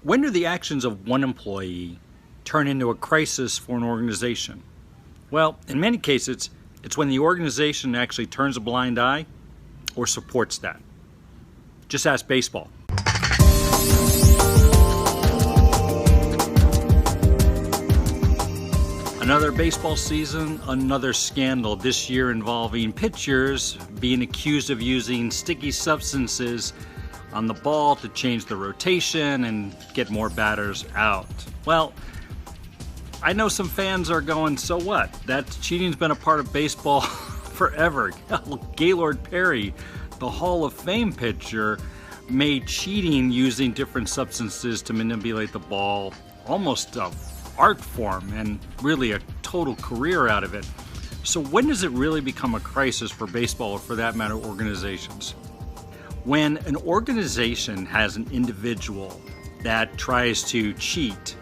When do the actions of one employee turn into a crisis for an organization? Well, in many cases, it's when the organization actually turns a blind eye or supports that. Just ask baseball. Another baseball season, another scandal, this year involving pitchers being accused of using sticky substances on the ball to change the rotation and get more batters out. Well, I know some fans are going, so what? That cheating's been a part of baseball forever. Gaylord Perry, the Hall of Fame pitcher, made cheating using different substances to manipulate the ball almost an art form and really a total career out of it. So when does it really become a crisis for baseball, or for that matter, organizations? When an organization has an individual that tries to cheat,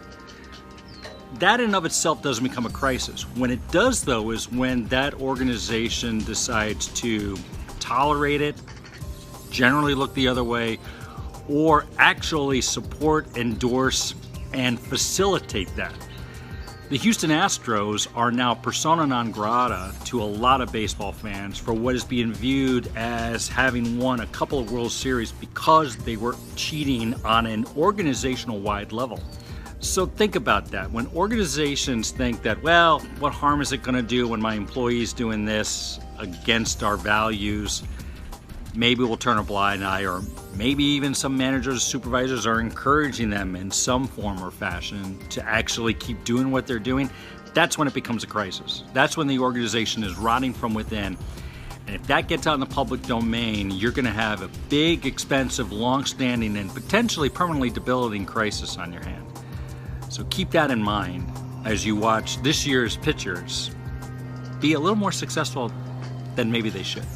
that in of itself doesn't become a crisis. When it does, though, is when that organization decides to tolerate it, generally look the other way, or actually support, endorse, and facilitate that. The Houston Astros are now persona non grata to a lot of baseball fans for what is being viewed as having won a couple of World Series because they were cheating on an organizational-wide level. So think about that. When organizations think that, well, what harm is it going to do when my employee's doing this against our values? Maybe we'll turn a blind eye, or maybe even some managers, supervisors are encouraging them in some form or fashion to actually keep doing what they're doing. That's when it becomes a crisis. That's when the organization is rotting from within. And if that gets out in the public domain, you're going to have a big, expensive, long-standing, and potentially permanently debilitating crisis on your hand. So keep that in mind as you watch this year's pitchers be a little more successful than maybe they should.